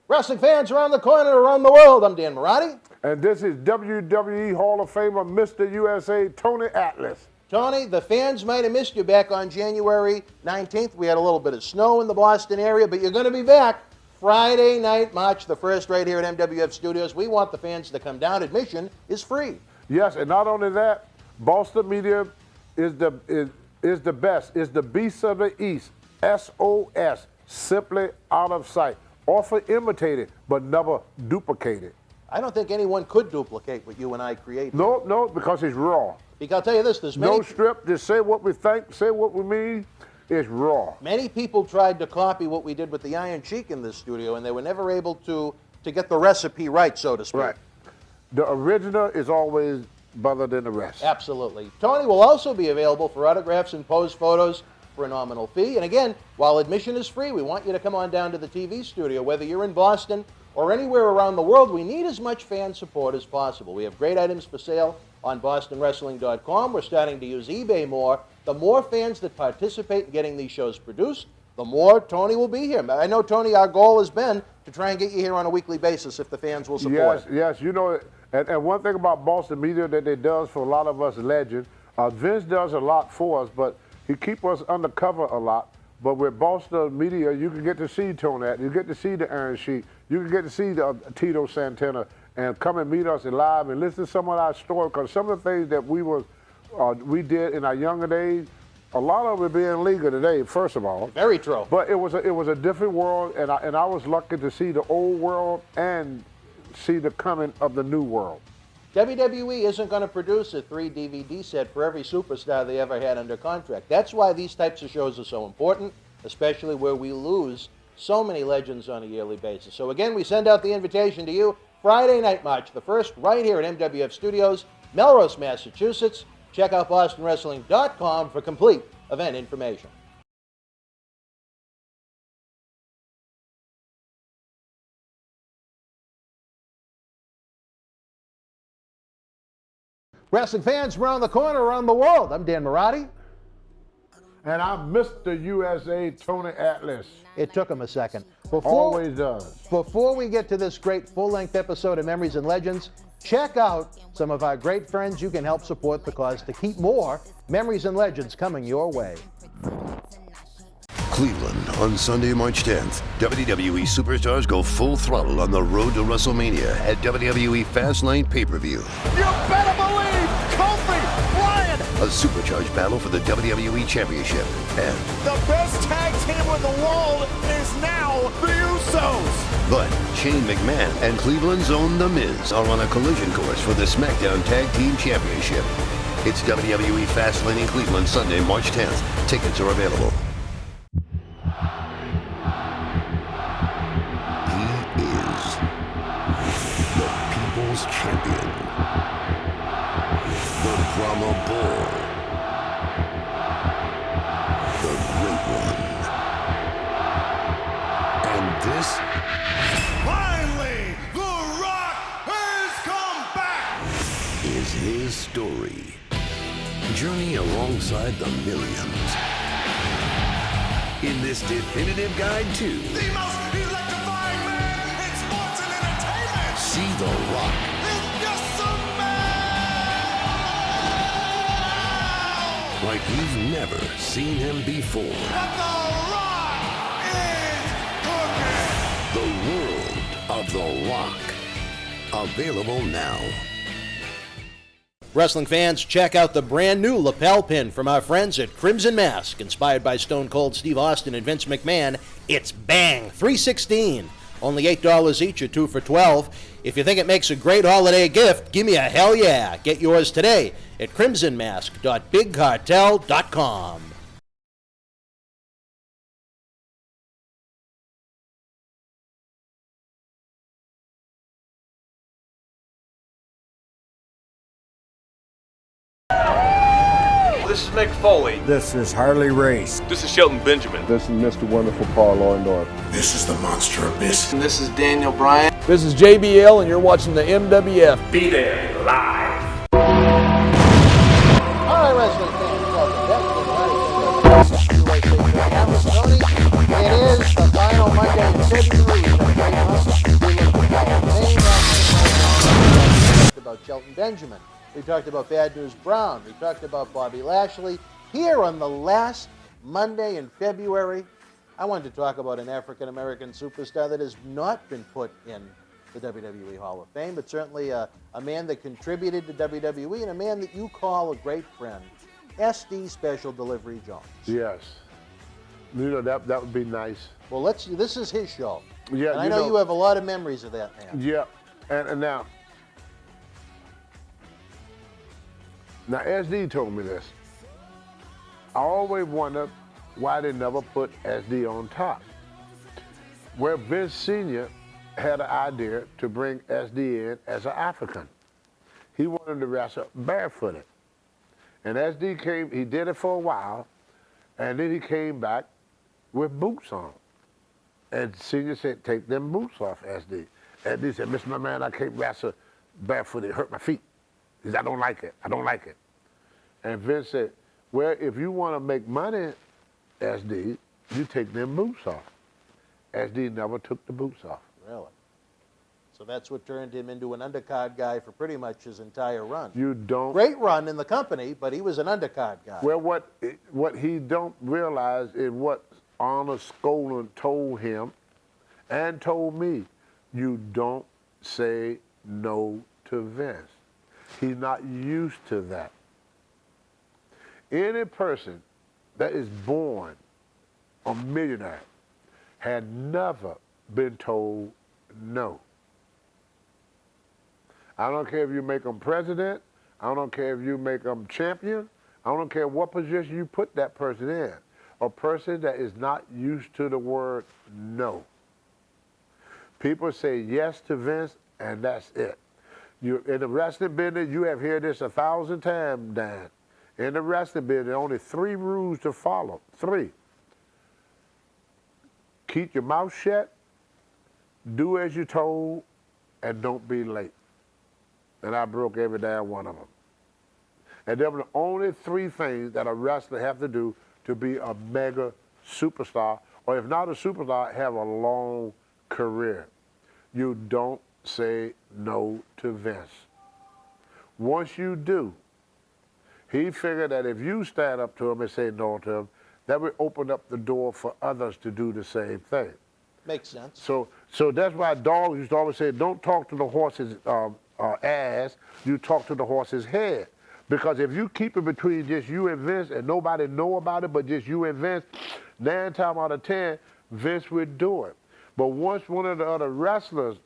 Wrestling fans around the corner, around the world, I'm Dan Maurice. And this is WWE Hall of Famer, Mr. USA, Tony Atlas. Tony, the fans might have missed you back on January 19th. We had a little bit of snow in the Boston area, but you're going to be back Friday night, March the 1st, right here at MWF Studios. We want the fans to come down. Admission is free. Yes, and not only that, Boston Media is the best. Is the beast of the East. SOS, simply out of sight. Often imitated, but never duplicated. I don't think anyone could duplicate what you and I created. No, because it's raw. Because I'll tell you this, there's many... No strip, just say what we think, say what we mean. It's raw. Many people tried to copy what we did with the Iron Sheik in this studio, and they were never able to get the recipe right, so to speak. Right. The original is always better than the rest. Absolutely. Tony will also be available for autographs and pose photos for a nominal fee. And again, while admission is free, we want you to come on down to the TV studio. Whether you're in Boston or anywhere around the world, we need as much fan support as possible. We have great items for sale on BostonWrestling.com. We're starting to use eBay more. The more fans that participate in getting these shows produced, the more Tony will be here. I know, Tony, our goal has been to try and get you here on a weekly basis if the fans will support. Yes, you know, and one thing about Boston Media that it does for a lot of us legends, Vince does a lot for us, but he keeps us undercover a lot. But with Boston Media, you can get to see Tony, you get to see the Iron Sheik, you can get to see the Tito Santana, and come and meet us live and listen to some of our stories, because some of the things that we did in our younger days, a lot of it being legal today, first of all. Very true. But it was a different world, and I was lucky to see the old world and see the coming of the new world. WWE isn't going to produce a 3-DVD set for every superstar they ever had under contract. That's why these types of shows are so important, especially where we lose so many legends on a yearly basis. So again, we send out the invitation to you Friday night, March the 1st, right here at MWF Studios, Melrose, Massachusetts. Check out BostonWrestling.com for complete event information. Wrestling fans around the corner, around the world, I'm Dan Maurice. And I'm Mr. USA, Tony Atlas. It took him a second. Always does. Before we get to this great full-length episode of Memories and Legends, check out some of our great friends you can help support the cause to keep more Memories and Legends coming your way. Cleveland on Sunday, March 10th. WWE superstars go full throttle on the road to WrestleMania at WWE Fastlane pay-per-view. You better believe Kofi, Bryan! A supercharged battle for the WWE Championship. And the best tag team in the world is now the Usos! But Shane McMahon and Cleveland's own The Miz are on a collision course for the SmackDown Tag Team Championship. It's WWE Fastlane in Cleveland Sunday, March 10th. Tickets are available. Champion, the Brahma Bull, the Great One, and this, finally, The Rock has come back, is his story. Journey alongside the millions in this definitive guide to the most electrifying man in sports and entertainment. See The Rock. Like you've never seen him before. But The Rock is cooking. The world of The Rock. Available now. Wrestling fans, check out the brand new lapel pin from our friends at Crimson Mask. Inspired by Stone Cold Steve Austin and Vince McMahon, it's Bang 316. Only $8 each or 2 for $12. If you think it makes a great holiday gift, give me a hell yeah. Get yours today at crimsonmask.bigcartel.com. This is Mick Foley. This is Harley Race. This is Shelton Benjamin. This is Mr. Wonderful Paul Orndorff. This is the Monster Abyss. And this is Daniel Bryan. This is JBL, and you're watching the MWF. Be there live. All right, wrestling fans, welcome back to the USA Tony. It is the final Monday in February. It's been a great month. Shelton Benjamin. We talked about Bad News Brown. We talked about Bobby Lashley. Here on the last Monday in February, I wanted to talk about an African-American superstar that has not been put in the WWE Hall of Fame, but certainly a man that contributed to WWE and a man that you call a great friend, SD Special Delivery Jones. Yes. You know, that would be nice. Well, this is his show. Yeah, and I know you have a lot of memories of that man. Yeah, and now SD told me this. I always wondered why they never put SD on top. Where Vince Sr. had an idea to bring SD in as an African. He wanted to wrestle barefooted. And SD came, he did it for a while, and then he came back with boots on. And Senior said, take them boots off, SD. SD said, Mr. McMahon, I can't wrestle barefooted, it hurt my feet. He said, I don't like it, I don't like it. And Vince said, well, if you want to make money, SD, you take them boots off. SD never took the boots off. Really? So that's what turned him into an undercard guy for pretty much his entire run. You don't... Great run in the company, but he was an undercard guy. Well, what he don't realize is what Arnold Skolin told him and told me, you don't say no to Vince. He's not used to that. Any person that is born a millionaire had never been told no. I don't care if you make them president. I don't care if you make them champion. I don't care what position you put that person in. A person that is not used to the word no. People say yes to Vince, and that's it. You, in the wrestling business, you have heard this 1,000 times, Dan. In the wrestling business, there are only 3 rules to follow. 3. Keep your mouth shut, do as you're told, and don't be late. And I broke every damn one of them. And them are the only 3 things that a wrestler have to do to be a mega superstar, or if not a superstar, have a long career. You don't say no to Vince. Once you do, he figured that if you stand up to him and say no to him, that would open up the door for others to do the same thing. Makes sense. So that's why dogs used to always say, don't talk to the horse's ass, you talk to the horse's head. Because if you keep it between just you and Vince and nobody know about it but just you and Vince, 9 times out of 10, Vince would do it. But once one of the other wrestlers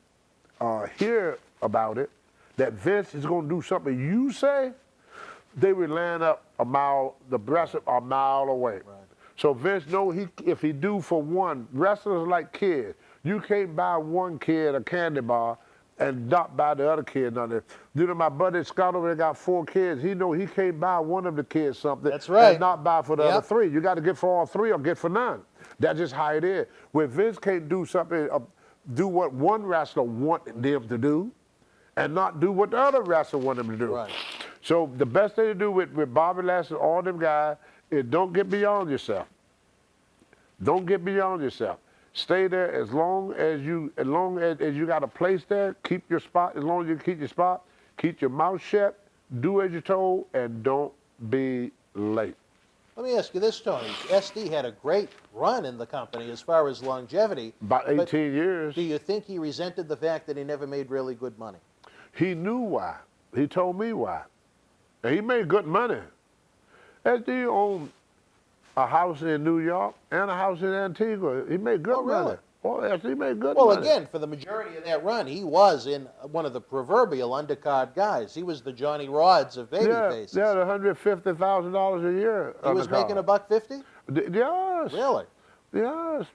hear about it, that Vince is going to do something you say, they would land up a mile away. Right. So Vince know if he do for one, wrestlers like kids. You can't buy one kid a candy bar and not buy the other kid nothing. You know, my buddy Scott over there got 4 kids. He know he can't buy one of the kids something. That's right. And not buy for the other 3. You got to get for all 3 or get for none. That's just how it is. When Vince can't do something, do what one wrestler want them to do, and not do what the other wrestler want them to do. Right. So the best thing to do with Bobby Lashley, all them guys, is don't get beyond yourself. Don't get beyond yourself. Stay there as long as you got a place there. Keep your spot. As long as you keep your spot, keep your mouth shut. Do as you're told, and don't be late. Let me ask you this, Tony. SD had a great run in the company as far as longevity. About 18 years. Do you think he resented the fact that he never made really good money? He knew why. He told me why. And he made good money. SD owned a house in New York and a house in Antigua. He made good money. Oh, yes, he made good money. Well, again, for the majority of that run, he was in one of the proverbial undercard guys. He was the Johnny Rods of babyfaces. Yeah, $150,000 a year. He was making $150? Yes. Really? Yes.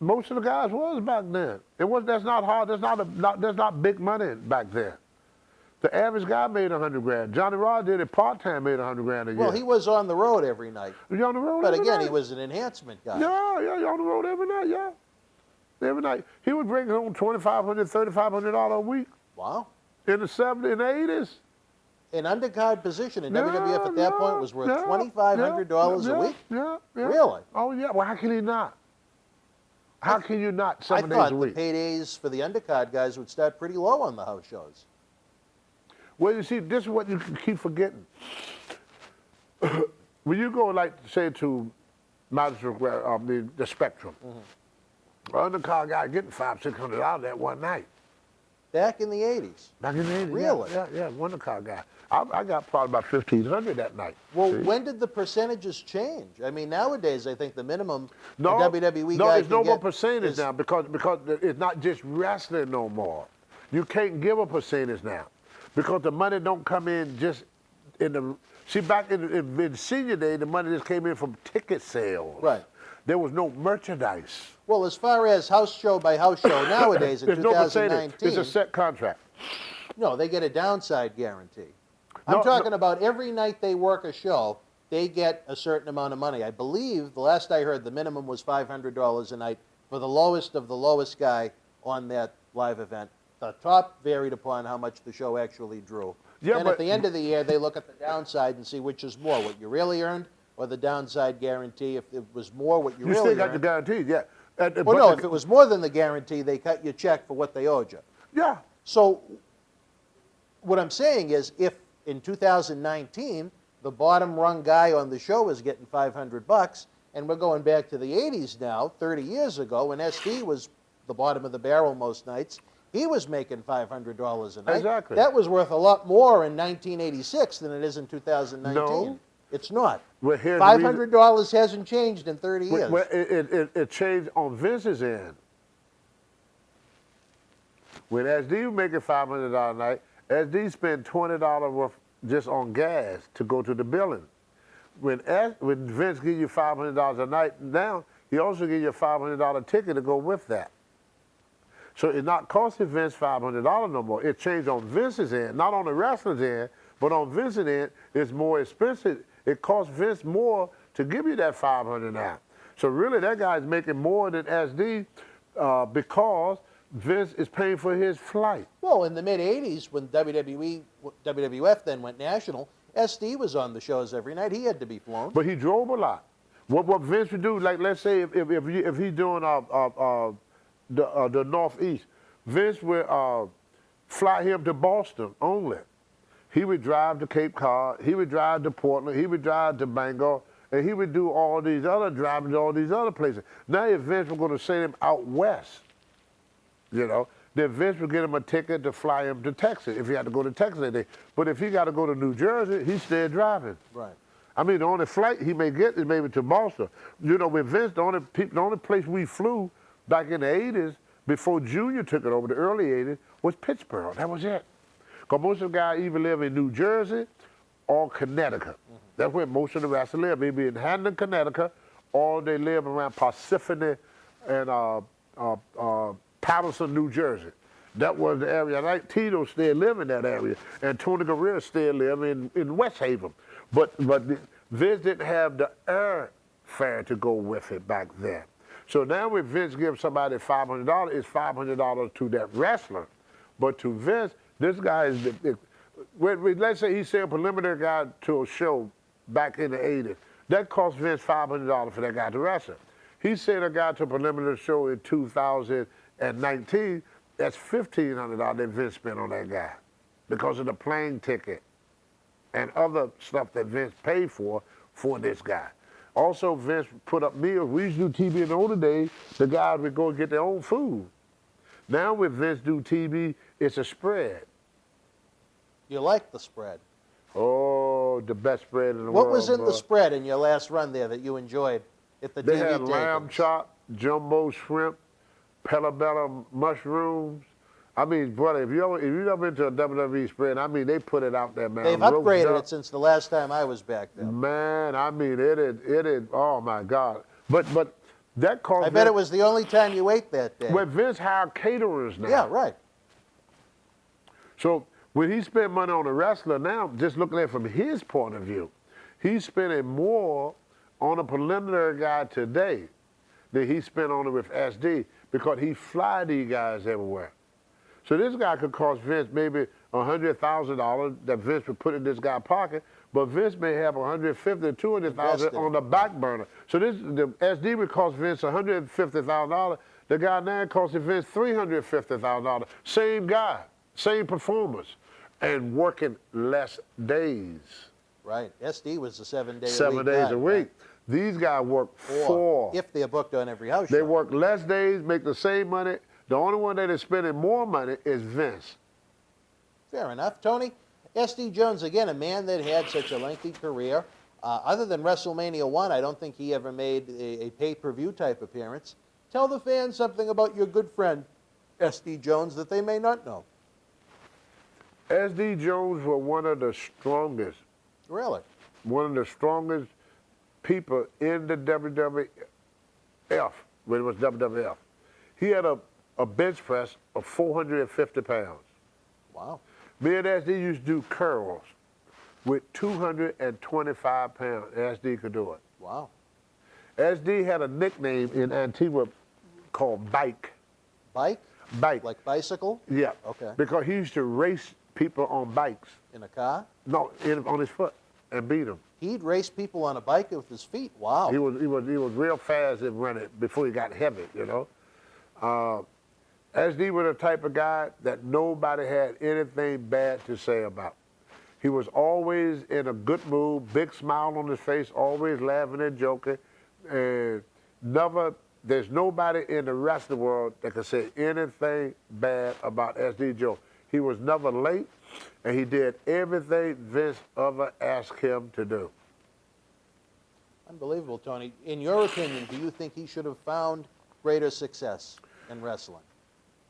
Most of the guys was back then. That's not hard. That's not big money back then. The average guy made $100,000. Johnny Rod did it part-time, made $100,000 a year. Well, he was on the road every night. He was on the road but every again, night. he was an enhancement guy. Yeah, he on the road every night, yeah. Every night. He would bring home $2,500, $3,500 a week. Wow. In the 70s and 80s. An undercard position in WWF at that point was worth $2,500 a week? Yeah. Really? Oh, yeah. Well, how can he not? How can you not 7 days a week? I thought the paydays for the undercard guys would start pretty low on the house shows. Well, you see, this is what you keep forgetting. When you go, like, say, to Madison, the Spectrum, undercard guy getting $500-600 that one night. Back in the 80s. Back in the 80s. Really? Yeah, undercard guy. I got probably about $1,500 that night. Well, see? when did the percentages change? I mean, nowadays, I think the minimum No, a WWE no, guy there's can no more get percentage is- now because it's not just wrestling no more. You can't give a percentage now because the money don't come in just in the. See, back in senior day, the money just came in from ticket sales. Right. There was no merchandise. Well, as far as house show by house show nowadays in There's no percentage. 2019, It's a set contract. no, they get a downside guarantee. No, I'm talking about every night they work a show, they get a certain amount of money. I believe the last I heard, the minimum was $500 a night for the lowest of the lowest guy on that live event. The top varied upon how much the show actually drew. Yeah, and but- at the end of the year, they look at the downside and see which is more, what you really earned or the downside guarantee. If it was more what you You really still got earned. the guarantees, yeah. Well, But no, the- if it was more than the guarantee, they cut you a check for what they owed you. Yeah. So what I'm saying is if in 2019 the bottom rung guy on the show is getting $500 and we're going back to the 80s now, 30 years ago when SD was the bottom of the barrel most nights, he was making $500 a night. Exactly. That was worth a lot more in 1986 than it is in 2019. No. It's not. Well, here's the reason- $500 hasn't changed in 30 years. Well, it changed on Vince's end. When SD was making $500 a night, SD spent $20 worth just on gas to go to the building. When Vince gives you $500 a night now, he also gives you a $500 ticket to go with that. So it's not costing Vince $500 no more. It changed on Vince's end, not on the wrestler's end, but on Vince's end, it's more expensive. It costs Vince more to give you that $500 now. So really, that guy's making more than SD because Vince is paying for his flight. Well, in the mid-'80s, when WWF then went national, SD was on the shows every night. He had to be flown. But he drove a lot. What Vince would do, like let's say if he's doing the Northeast, Vince would fly him to Boston only. He would drive to Cape Cod. He would drive to Portland. He would drive to Bangor. And he would do all these other driving to all these other places. Now if Vince was going to send him out west, you know, then Vince would get him a ticket to fly him to Texas if he had to go to Texas that day. But if he got to go to New Jersey, he's still driving. Right. I mean, the only flight he may get is maybe to Boston. You know, with Vince, the only place we flew back in the 80s, before Junior took it over, the early 80s, was Pittsburgh. That was it. Because most of the guys either live in New Jersey or Connecticut. That's where most of the wrestlers live, maybe in Hamden, Connecticut, or they live around Parsippany and Patterson, New Jersey. That was the area. Like Tito still live in that area, and Tony Guerrero still live in West Haven. But Vince didn't have the airfare to go with it back then. So now when Vince gives somebody $500, it's $500 to that wrestler. But to Vince, this guy is, let's say he sent a preliminary guy to a show back in the 80s. That cost Vince $500 for that guy to wrestle. He sent a guy to a preliminary show in 2019. That's $1,500 that Vince spent on that guy because of the plane ticket and other stuff that Vince paid for this guy. Also, Vince put up meals. We used to do TV in the older days. The guys would go and get their own food. Now with Vince do TV, it's a spread. You like the spread. Oh, the best spread in the world. What was in the bro. spread in your last run there that you enjoyed at the They TV had lamb tapings? chop, jumbo shrimp, pelabella mushrooms. I mean, brother, if you ever been to a WWE spread, I mean, they put it out there, man. They've Roast upgraded duck. it since the last time I was back there. Man, I mean, it is, oh my God. But that cost I bet it was the only time you ate that day. When Vince hired caterers now. Yeah, right. So when he spent money on a wrestler now, just looking at it from his point of view, he's spending more on a preliminary guy today than he spent on it with SD because he fly these guys everywhere. So this guy could cost Vince maybe $100,000 that Vince would put in this guy's pocket, but Vince may have $150,000 to $200,000 on the back burner. So the SD would cost Vince $150,000. The guy now costing Vince $350,000. Same guy, same performance. and working less days. Right. SD was a 7 day a week. 7 days guy, a week. right? These guys work 4. If they're booked on every house They show. work less days, make the same money. The only one that is spending more money is Vince. Fair enough. Tony, SD Jones, again, a man that had such a lengthy career. Other than WrestleMania 1, I don't think he ever made a pay-per-view type appearance. Tell the fans something about your good friend, SD Jones, that they may not know. SD Jones was one of the strongest. Really? One of the strongest people in the WWF when it was WWF. He had a bench press of 450 pounds. Wow. Me and SD used to do curls with 225 pounds. SD could do it. Wow. SD had a nickname in Antigua called Bike. Bike? Bike. Like bicycle? Yeah. Okay. Because he used to race people on bikes. In a car? No, on his foot and beat them. He'd race people on a bike with his feet. Wow. He was real fast and running before he got heavy, you know. SD was the type of guy that nobody had anything bad to say about. He was always in a good mood, big smile on his face, always laughing and joking, and there's nobody in the rest of the world that could say anything bad about SD Jones. He was never late, and he did everything Vince ever asked him to do. Unbelievable, Tony. In your opinion, do you think he should have found greater success in wrestling?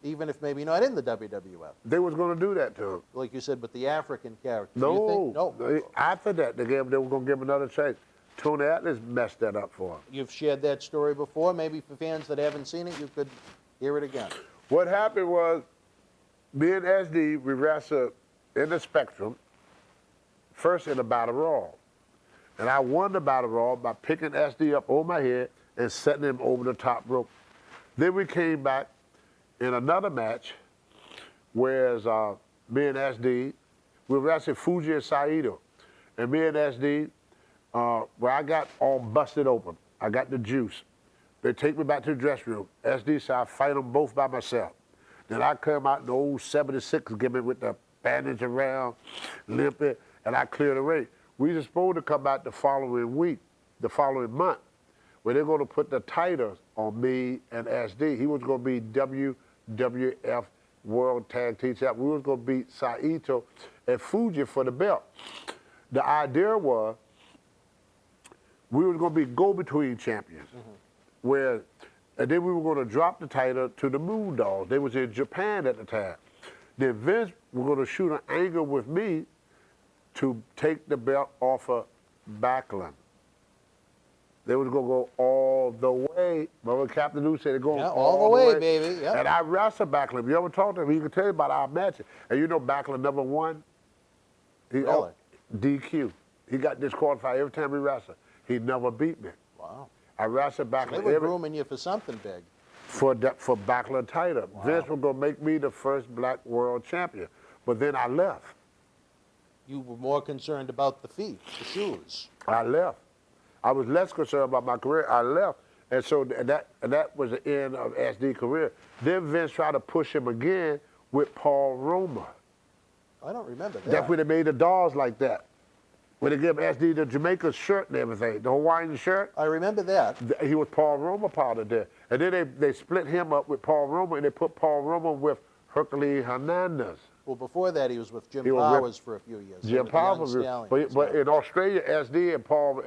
Even if maybe not in the WWF? They was going to do that to him. Like you said, with the African character. No. Do you think? No. After that, they were going to give him another chance. Tony Atlas messed that up for him. You've shared that story before. Maybe for fans that haven't seen it, you could hear it again. What happened was, me and SD, we wrestled in the Spectrum, first in the Battle Royal. And I won the Battle Royal by picking SD up over my head and setting him over the top rope. Then we came back in another match, whereas me and SD, we wrestled Fuji and Saito. And me and SD, where I got all busted open. I got the juice. They take me back to the dressing room. SD said I fight them both by myself. Then I come out in the old 76 gimmick with the bandage around, limping, and I clear the ring. We were supposed to come back the following week, the following month, where they're going to put the titles on me and SD. He was going to be WWF World Tag Team Champ. We was going to beat Saito and Fuji for the belt. The idea was we were going to be go-between champions, and then we were going to drop the title to the Moondogs. They was in Japan at the time. Then Vince was going to shoot an angle with me to take the belt off of Backlund. They was going to go all the way. Remember Captain Lou said they're going all the way, baby. Yep. And I wrestled Backlund. If you ever talked to him, he could tell you about our matches. And you know Backlund never won? Really? DQ. He got disqualified every time we wrestled. He never beat me. Wow. I wrestled Backlund. So they were grooming you for something big. For Backlund title. Wow. Vince was going to make me the first black world champion. But then I left. You were more concerned about the feet, the shoes. I left. I was less concerned about my career. I left. And so that was the end of SD's career. Then Vince tried to push him again with Paul Roma. I don't remember that. That's when they made the dolls like that. When they gave SD the Jamaica shirt and everything, the Hawaiian shirt. I remember that. He was Paul Roma part of that. And then they split him up with Paul Roma, and they put Paul Roma with Hercules Hernandez. Well, before that, he was with Jim Powers for a few years. Jim Powers, but in Australia, SD and Paul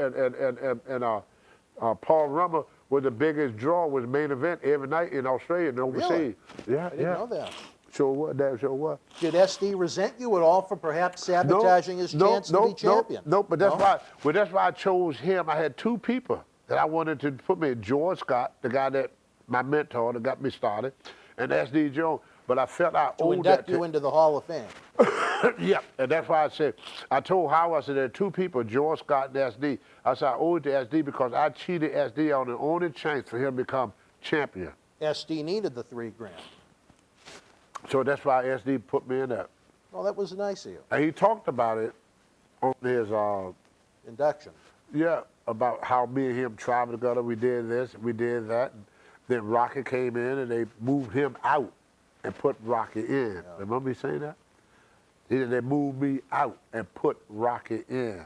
Paul Roma was the biggest draw, was the main event every night in Australia and overseas. Really? Yeah, I didn't know that. Sure what? That sure what? Did SD resent you at all for perhaps sabotaging his chance to be champion? No, but that's why I chose him. I had two people that I wanted to put me in: George Scott, the guy that my mentor that got me started, and SD Jones. But I felt I owed that to induct you into the Hall of Fame. Yeah, and that's why I said, I told Howard, I said, there are two people, George Scott and SD. I said, I owe it to SD because I cheated SD on the only chance for him to become champion. SD needed the $3 grand. So that's why SD put me in that. Well, that was nice of you. And he talked about it on his induction. Yeah, about how me and him traveled together. We did this, we did that. And then Rocky came in and they moved him out and put Rocky in. Yeah. Remember me saying that? They moved me out and put Rocky in.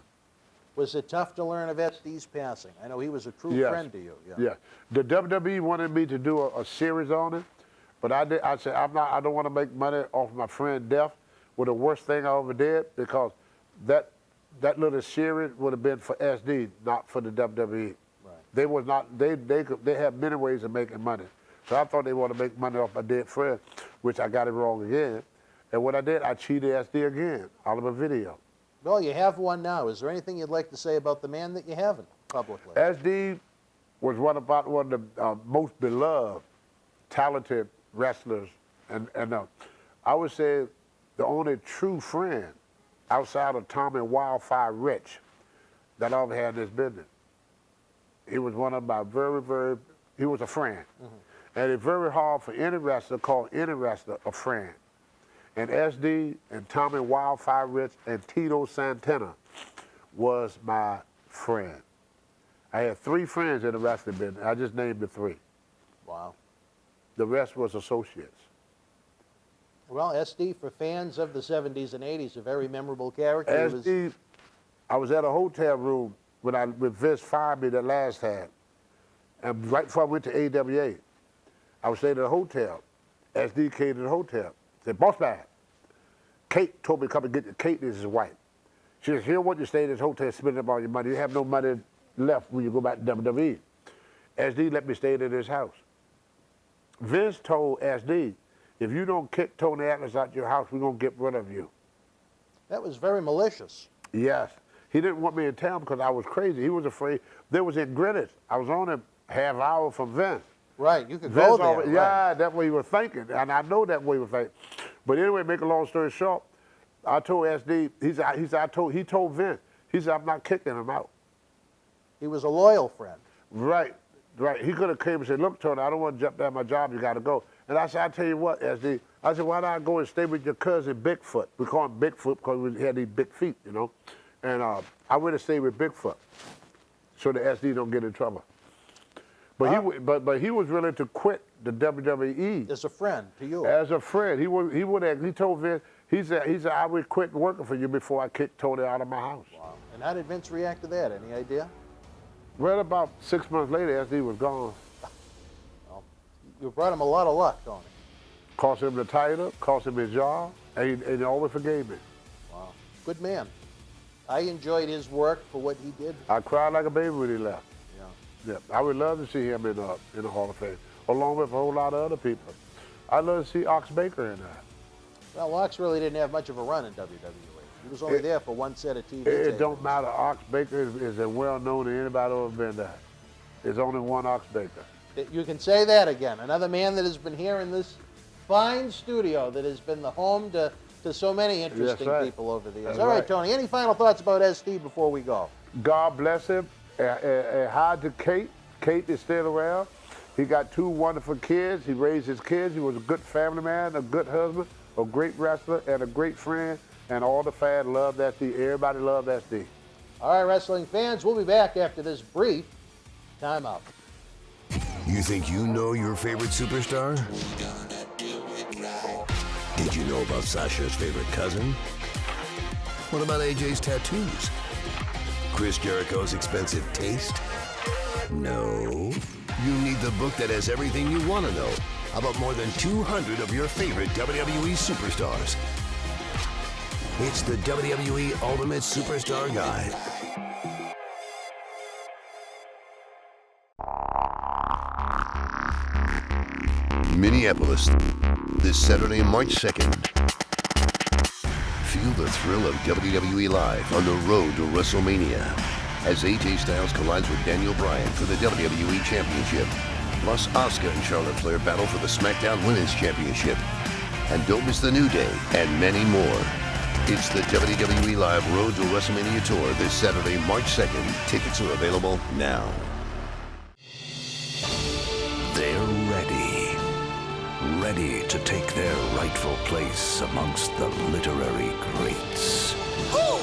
Was it tough to learn of SD's passing? I know he was a true Yes. friend to you. Yeah. The WWE wanted me to do a series on it, but I said I don't want to make money off my friend death. Was the worst thing I ever did, because that little series would have been for SD, not for the WWE. Right. They was not. They had many ways of making money. So I thought they wanted to make money off my dead friend, which I got it wrong again. And what I did, I cheated SD again out of a video. Well, you have one now. Is there anything you'd like to say about the man that you haven't publicly? SD was one of the most beloved, talented wrestlers, and I would say the only true friend outside of Tommy Wildfire Rich that I ever had in this business. He was one of my he was a friend. Mm-hmm. And it's very hard for any wrestler to call any wrestler a friend. And SD and Tommy Wildfire Rich and Tito Santana was my friend. I had 3 friends in the wrestling business. I just named the 3. Wow. The rest was associates. Well, SD, for fans of the 70s and 80s, a very memorable character. SD, I was at a hotel room when Vince fired me the last time. And right before I went to AWA, I was staying at a hotel. SD came to the hotel. Said, "Boss man, Kate told me to come and get you." Kate is his wife. She says, "Here, want you to stay in this hotel, spending up all your money. You have no money left when you go back to WWE." SD let me stay in his house. Vince told SD, "If you don't kick Tony Atlas out your house, we're going to get rid of you." That was very malicious. Yes. He didn't want me in town because I was crazy. He was afraid. They was in Greenwich. I was only a half hour from Vince. Right, you could Vince go there. always, right. Yeah, that's what he was thinking, and I know that what he was thinking. But anyway, make a long story short, I told SD, he told Vince, he said, "I'm not kicking him out." He was a loyal friend. Right. He could have came and said, "Look, Tony, I don't want to jump down my job. You got to go." And I said, "I tell you what, SD." I said, "Why not go and stay with your cousin Bigfoot?" We call him Bigfoot because he had these big feet, you know. And I went and stayed with Bigfoot, so the SD don't get in trouble. But but he was willing to quit the WWE As a friend to you. as a friend. He told Vince, he said I would quit working for you before I kicked Tony out of my house. Wow. And how did Vince react to that? Any idea? Well, about 6 months later, SD was gone. Well, you brought him a lot of luck, Tony. Cost him the title, cost him his job, and he always forgave me. Wow. Good man. I enjoyed his work for what he did. I cried like a baby when he left. Yeah. Yeah, I would love to see him in the Hall of Fame, along with a whole lot of other people. I'd love to see Ox Baker in that. Well, Ox really didn't have much of a run in WWE. He was only there for one set of TV It tapings. don't matter. Ox Baker is as well known as anybody who's been there. There's only one Ox Baker. You can say that again. Another man that has been here in this fine studio that has been the home to so many interesting right. people over the years. That's All right, right. Tony, any final thoughts about SD before we go? God bless him. Hi to Kate. Kate is still around. He got 2 wonderful kids. He raised his kids. He was a good family man, a good husband, a great wrestler, and a great friend. And all the fans loved SD. Everybody loved SD. All right, wrestling fans, we'll be back after this brief timeout. You think you know your favorite superstar? Did you know about Sasha's favorite cousin? What about AJ's tattoos? Chris Jericho's expensive taste? No. You need the book that has everything you want to know about more than 200 of your favorite WWE superstars. It's the WWE Ultimate Superstar Guide. Minneapolis, this Saturday, March 2nd. Feel the thrill of WWE Live on the road to WrestleMania as AJ Styles collides with Daniel Bryan for the WWE Championship. Plus, Asuka and Charlotte Flair battle for the SmackDown Women's Championship. And don't miss the New Day and many more. It's the WWE Live Road to WrestleMania Tour this Saturday, March 2nd. Tickets are available now. They're ready to take their rightful place amongst the literary greats. Who,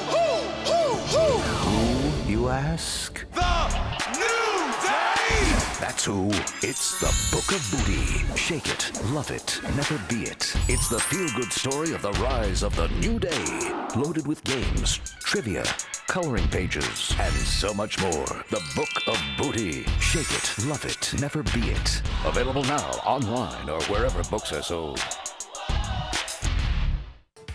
you ask? The New Day! That's who. It's the Book of Booty. Shake it, love it, never be it. It's the feel-good story of the rise of the new day. Loaded with games, trivia, coloring pages, and so much more. The Book of Booty. Shake it, love it, never be it. Available now online or wherever books are sold.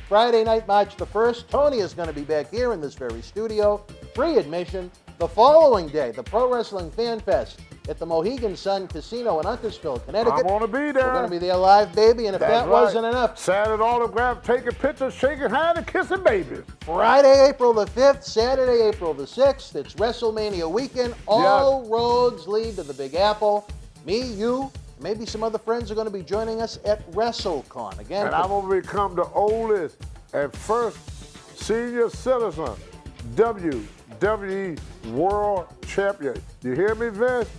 Friday night, March the 1st, Tony is going to be back here in this very studio. Free admission. The following day, the Pro Wrestling Fan Fest at the Mohegan Sun Casino in Huntersville, Connecticut. I'm going to be there. We're going to be there live, baby, and if that wasn't enough. Signing autograph, taking pictures, shaking hands, and kissing babies. Friday, April the 5th, Saturday, April the 6th, it's WrestleMania weekend. All roads lead to the Big Apple. Me, you, maybe some other friends are going to be joining us at WrestleCon. Again, and I'm going to become the oldest and first senior citizen WWE World Champion. You hear me, Vince?